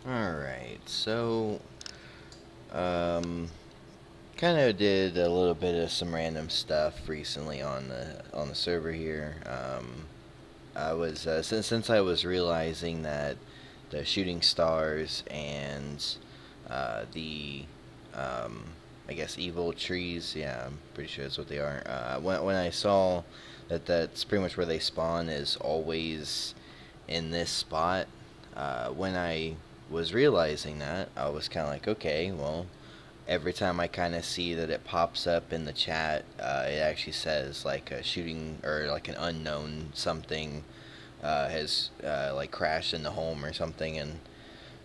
Alright, so, um, kind of did a little bit of some random stuff recently on the server here. I was since I was realizing that the shooting stars and the um, I guess evil trees, yeah, I'm pretty sure that's what they are. When I saw that that's pretty much where they spawn is always in this spot. When I was realizing that, I was kind of like, okay, well, every time I kind of see that it pops up in the chat, it actually says like a shooting or like an unknown something has like crashed in the home or something, and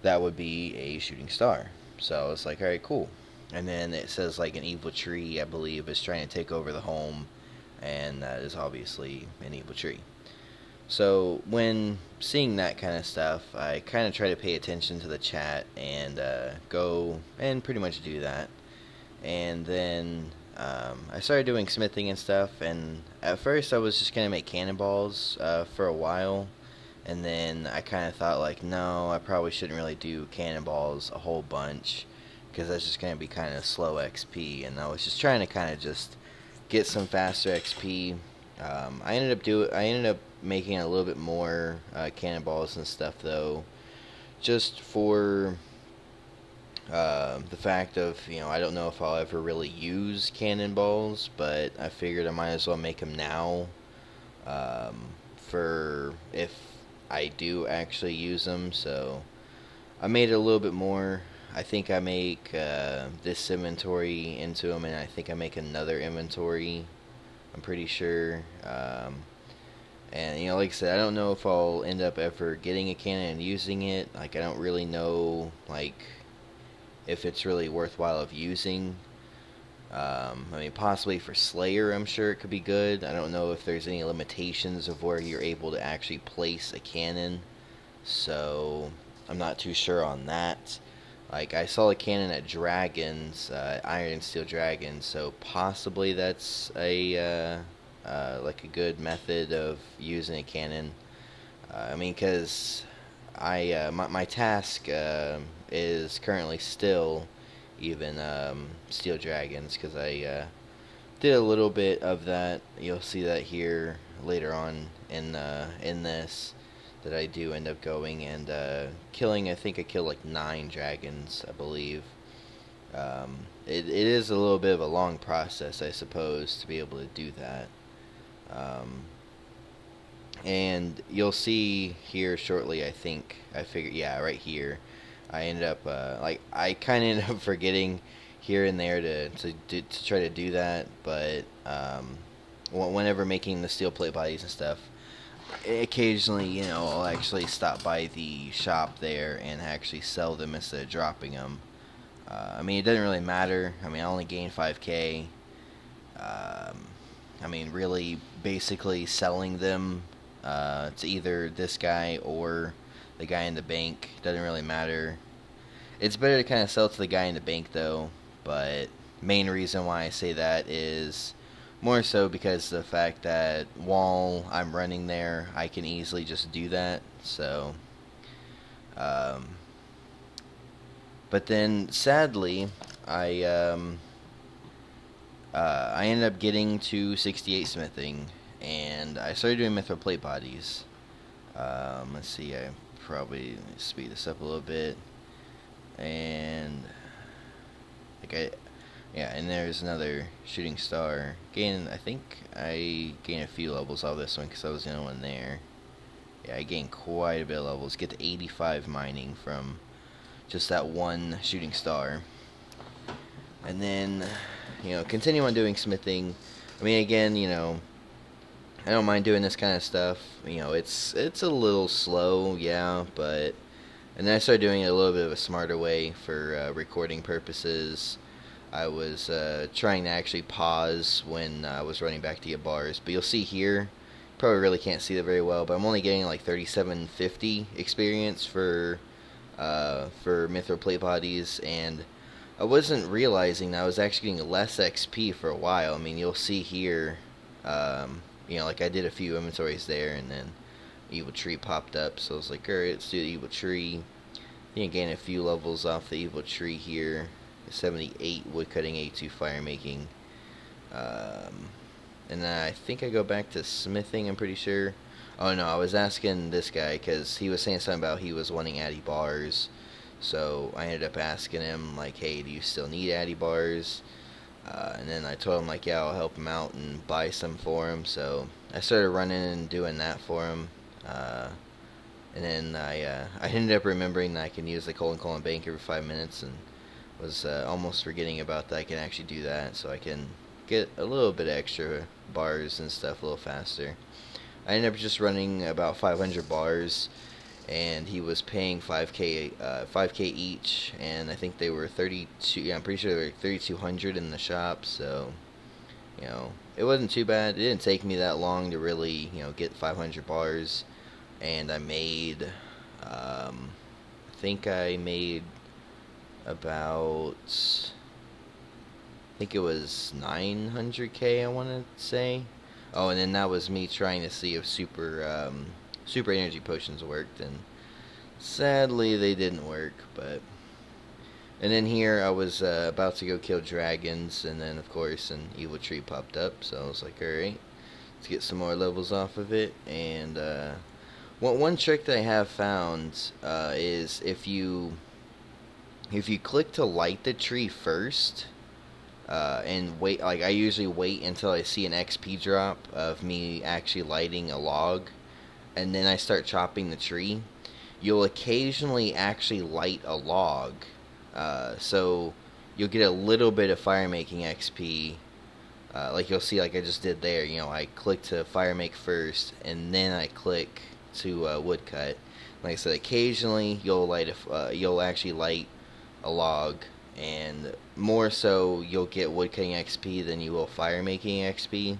that would be a shooting star. So it's like, all right, cool. And then it says like an evil tree, I believe, is trying to take over the home, and that is obviously an evil tree. So when seeing that kind of stuff, I kind of try to pay attention to the chat and go and pretty much do that. And then I started doing smithing and stuff. And at first, I was just gonna make cannonballs for a while, and then I kind of thought like, no, I probably shouldn't really do cannonballs a whole bunch because that's just gonna be kind of slow XP. And I was just trying to kind of just get some faster XP. I ended up making a little bit more cannonballs and stuff though, just for the fact of, I don't know if I'll ever really use cannonballs, but I figured I might as well make them now, um, for if I do actually use them. So I made it a little bit more. I think I make this inventory into them, and I think I make another inventory. I'm pretty sure. And like I said, I don't know if I'll end up ever getting a cannon and using it. Like, I don't really know, like, if it's really worthwhile of using. I mean, possibly for Slayer, I'm sure it could be good. I don't know if there's any limitations of where you're able to actually place a cannon, so I'm not too sure on that. Like, I saw a cannon at Dragons, Iron and Steel Dragons, so possibly that's like a good method of using a cannon. I mean, because my task is currently still even Steel Dragons, because I did a little bit of that. You'll see that here later on in this, that I do end up going and killing. I think I killed like 9 dragons, I believe. It is a little bit of a long process, I suppose, to be able to do that. Um, and you'll see here shortly, I figured, yeah, right here, I ended up, like, I kind of ended up forgetting here and there to try to do that, but, whenever making the steel plate bodies and stuff, occasionally, I'll actually stop by the shop there and actually sell them instead of dropping them. I mean, it doesn't really matter. I mean, I only gained 5k. Um, I mean, really, basically selling them to either this guy or the guy in the bank doesn't really matter. It's better to kind of sell to the guy in the bank, though, but main reason why I say that is more so because of the fact that while I'm running there, I can easily just do that. So, um, but then sadly, I I ended up getting to 68 smithing, and I started doing mithril plate bodies. Let's see, I probably speed this up a little bit, and like yeah, and there's another shooting star. I think I gained a few levels off this one because I was the only one there. Yeah, I gained quite a bit of levels. Get to 85 mining from just that one shooting star. And then, continue on doing smithing. I mean, again, I don't mind doing this kind of stuff. It's a little slow, yeah, but... And then I started doing it a little bit of a smarter way for recording purposes. I was trying to actually pause when I was running back to get bars. But you'll see here, probably really can't see that very well, but I'm only getting like 3750 experience for mithril plate bodies, and I wasn't realizing that I was actually getting less XP for a while. I mean, you'll see here, like I did a few inventories there, and then evil tree popped up, so I was like, alright, let's do the evil tree. You can gain a few levels off the evil tree here. 78 woodcutting, 82 fire making. And then I think I go back to smithing, I'm pretty sure. Oh no, I was asking this guy because he was saying something about he was wanting addy bars. So I ended up asking him, like, hey, do you still need addy bars? And then I told him, like, yeah, I'll help him out and buy some for him. So I started running and doing that for him. And then I ended up remembering that I can use the colon bank every 5 minutes, and was almost forgetting about that. I can actually do that, so I can get a little bit extra bars and stuff a little faster. I ended up just running about 500 bars, and he was paying 5k each, and I think they were 32. Yeah, I'm pretty sure they were 3,200 in the shop. So, it wasn't too bad. It didn't take me that long to really, get 500 bars, and I made, I think I made about, I think it was 900k, I want to say. Oh, and then that was me trying to see if super energy potions worked, and sadly they didn't work. But and then here I was about to go kill dragons, and then of course an evil tree popped up, so I was like, alright, let's get some more levels off of it. And one trick that I have found is if you click to light the tree first, and wait, like I usually wait until I see an XP drop of me actually lighting a log, and then I start chopping the tree, you'll occasionally actually light a log. So you'll get a little bit of fire making XP. Like you'll see, like I just did there. I click to fire make first, and then I click to woodcut. Like I said, occasionally you'll actually light a log, and more so you'll get woodcutting XP than you will fire making XP.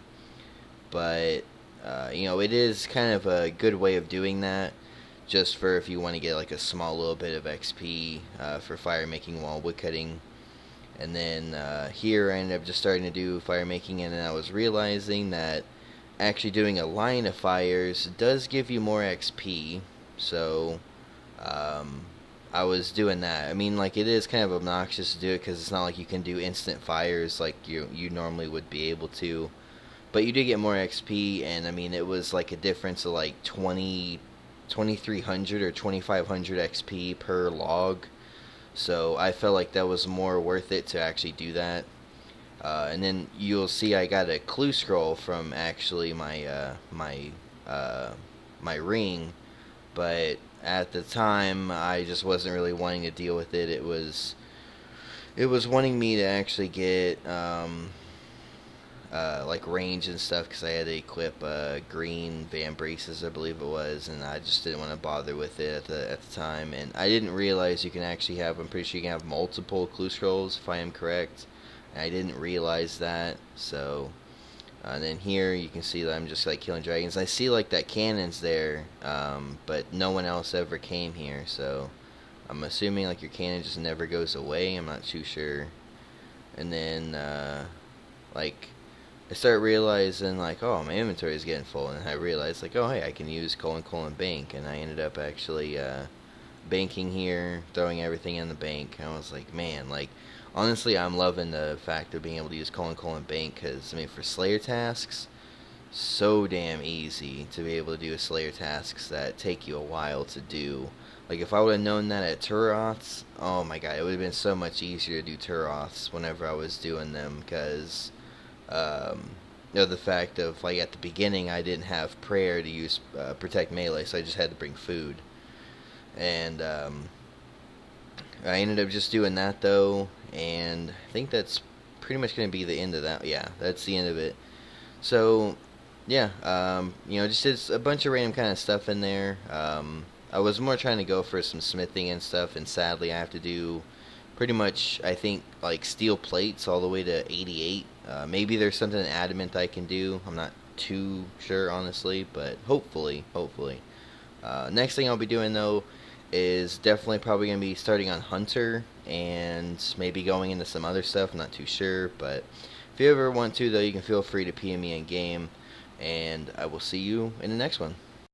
But it is kind of a good way of doing that, just for if you want to get like a small little bit of XP for fire making while woodcutting. And then here I ended up just starting to do fire making, and then I was realizing that actually doing a line of fires does give you more XP. So I was doing that. I mean, like, it is kind of obnoxious to do it because it's not like you can do instant fires like you normally would be able to. But you do get more XP, and I mean, it was like a difference of like 2,300 or 2,500 XP per log. So I felt like that was more worth it to actually do that. And then you'll see I got a clue scroll from actually my my ring, but at the time I just wasn't really wanting to deal with it. It was wanting me to actually get like range and stuff, because I had to equip green van braces, I believe it was, and I just didn't want to bother with it at the time. And I didn't realize you can actually have, I'm pretty sure you can have multiple clue scrolls if I am correct, and I didn't realize that. So and then here you can see that I'm just like killing dragons. I see like that cannon's there, but no one else ever came here, so I'm assuming like your cannon just never goes away. I'm not too sure. And then like I start realizing like, oh, my inventory is getting full, and I realized like, oh hey, I can use colon bank, and I ended up actually banking here, throwing everything in the bank. I was like, man, like honestly, I'm loving the fact of being able to use colon bank, because I mean, for slayer tasks, so damn easy to be able to do slayer tasks that take you a while to do. Like if I would have known that at Turoths, oh my god, it would have been so much easier to do Turoths whenever I was doing them, because the fact of like at the beginning I didn't have prayer to use protect melee, so I just had to bring food. And I ended up just doing that though, and I think that's pretty much going to be the end of that. Yeah, that's the end of it. So yeah, just did a bunch of random kind of stuff in there. I was more trying to go for some smithing and stuff, and sadly I have to do pretty much, I think, like steel plates all the way to 88. Maybe there's something adamant I can do. I'm not too sure, honestly, but hopefully. Next thing I'll be doing though is definitely probably going to be starting on Hunter, and maybe going into some other stuff. I'm not too sure, but if you ever want to though, you can feel free to PM me in game, and I will see you in the next one.